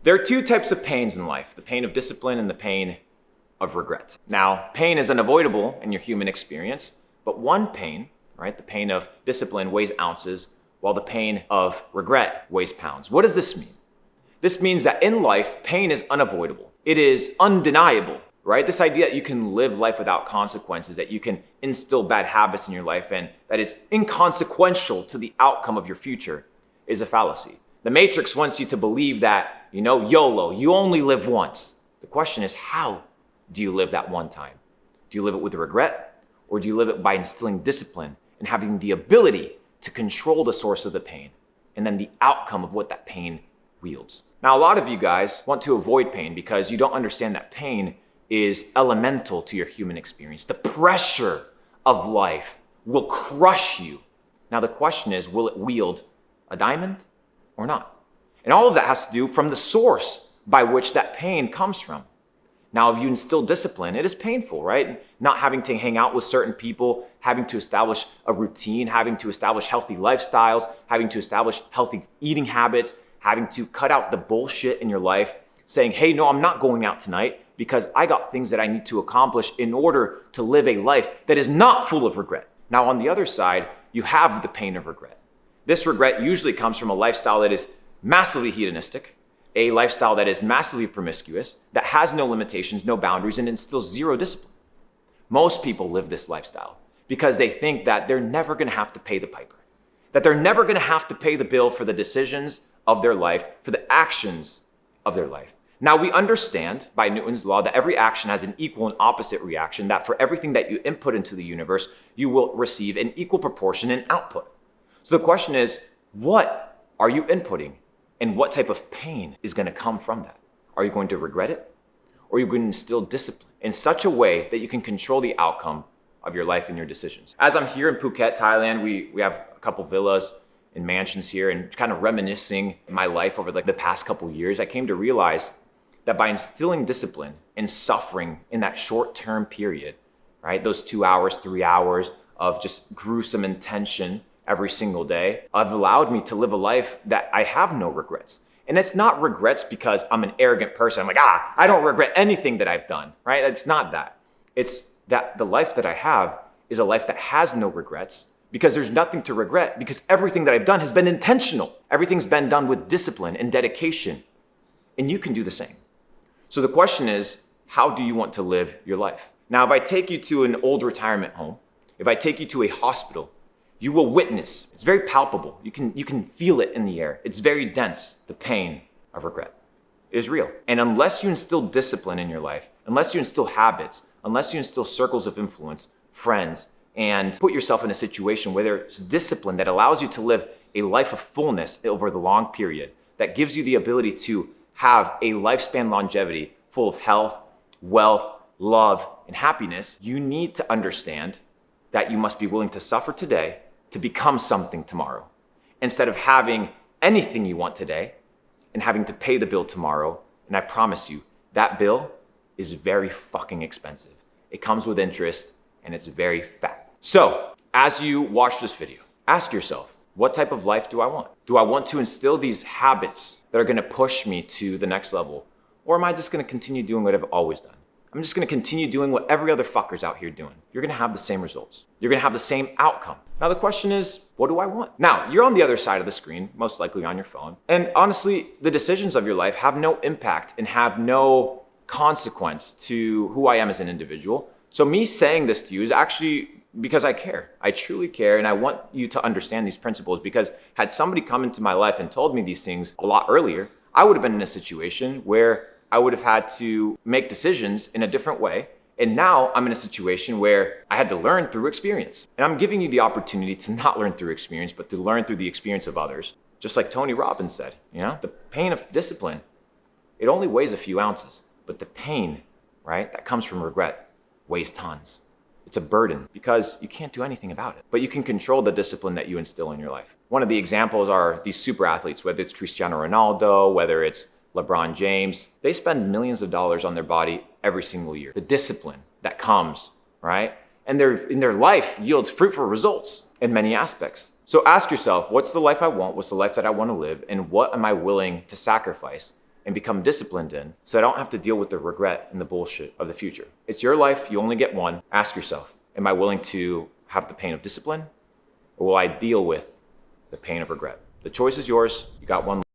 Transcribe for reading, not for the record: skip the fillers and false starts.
There are two types of pains in life, the pain of discipline and the pain of regret. Now, pain is unavoidable in your human experience, but one pain, right, the pain of discipline weighs ounces, while the pain of regret weighs pounds. What does this mean? This means that in life, pain is unavoidable. It is undeniable, right? This idea that you can live life without consequences, that you can instill bad habits in your life, and that is inconsequential to the outcome of your future is a fallacy. The Matrix wants you to believe that, YOLO, you only live once. The question is, how do you live that one time? Do you live it with regret, or do you live it by instilling discipline and having the ability to control the source of the pain and then the outcome of what that pain wields? Now, a lot of you guys want to avoid pain because you don't understand that pain is elemental to your human experience. The pressure of life will crush you. Now, the question is, will it wield a diamond or not? And all of that has to do from the source by which that pain comes from. Now, if you instill discipline, it is painful, right? Not having to hang out with certain people, having to establish a routine, having to establish healthy lifestyles, having to establish healthy eating habits, having to cut out the bullshit in your life, saying, hey, no, I'm not going out tonight because I got things that I need to accomplish in order to live a life that is not full of regret. Now, on the other side, you have the pain of regret. This regret usually comes from a lifestyle that is massively hedonistic, a lifestyle that is massively promiscuous, that has no limitations, no boundaries, and instills zero discipline. Most people live this lifestyle because they think that they're never going to have to pay the piper, that they're never going to have to pay the bill for the decisions of their life, for the actions of their life. Now, we understand by Newton's law that every action has an equal and opposite reaction, that for everything that you input into the universe, you will receive an equal proportion in output. So the question is, what are you inputting? And what type of pain is going to come from that? Are you going to regret it? Or are you going to instill discipline in such a way that you can control the outcome of your life and your decisions? As I'm here in Phuket, Thailand, we have a couple villas and mansions here, and kind of reminiscing my life over the past couple years, I came to realize that by instilling discipline and suffering in that short-term period, right, those 2 hours, 3 hours of just gruesome intention every single day, have allowed me to live a life that I have no regrets. And it's not regrets because I'm an arrogant person. I'm like, I don't regret anything that I've done, right? It's not that. It's that the life that I have is a life that has no regrets because there's nothing to regret, because everything that I've done has been intentional. Everything's been done with discipline and dedication. And you can do the same. So the question is, how do you want to live your life? Now, if I take you to an old retirement home, if I take you to a hospital, you will witness, it's very palpable. You can feel it in the air. It's very dense. The pain of regret is real. And unless you instill discipline in your life, unless you instill habits, unless you instill circles of influence, friends, and put yourself in a situation where there's discipline that allows you to live a life of fullness over the long period, that gives you the ability to have a lifespan longevity full of health, wealth, love, and happiness, you need to understand that you must be willing to suffer today to become something tomorrow, instead of having anything you want today and having to pay the bill tomorrow. And I promise you, that bill is very fucking expensive. It comes with interest and it's very fat. So as you watch this video, ask yourself, what type of life do I want? Do I want to instill these habits that are going to push me to the next level? Or am I just going to continue doing what I've always done? I'm just going to continue doing what every other fucker's out here doing. You're going to have the same results. You're going to have the same outcome. Now the question is, what do I want? Now, you're on the other side of the screen, most likely on your phone. And honestly, the decisions of your life have no impact and have no consequence to who I am as an individual. So me saying this to you is actually because I care. I truly care, and I want you to understand these principles, because had somebody come into my life and told me these things a lot earlier, I would have been in a situation where I would have had to make decisions in a different way. And now I'm in a situation where I had to learn through experience. And I'm giving you the opportunity to not learn through experience, but to learn through the experience of others. Just like Tony Robbins said, the pain of discipline, it only weighs a few ounces, but the pain, right, that comes from regret weighs tons. It's a burden because you can't do anything about it, but you can control the discipline that you instill in your life. One of the examples are these super athletes, whether it's Cristiano Ronaldo, whether it's LeBron James. They spend millions of dollars on their body every single year. The discipline that comes, right? And in their life yields fruitful results in many aspects. So ask yourself, what's the life I want? What's the life that I want to live? And what am I willing to sacrifice and become disciplined in so I don't have to deal with the regret and the bullshit of the future. It's your life. You only get one. Ask yourself, am I willing to have the pain of discipline, or will I deal with the pain of regret? The choice is yours. You got one.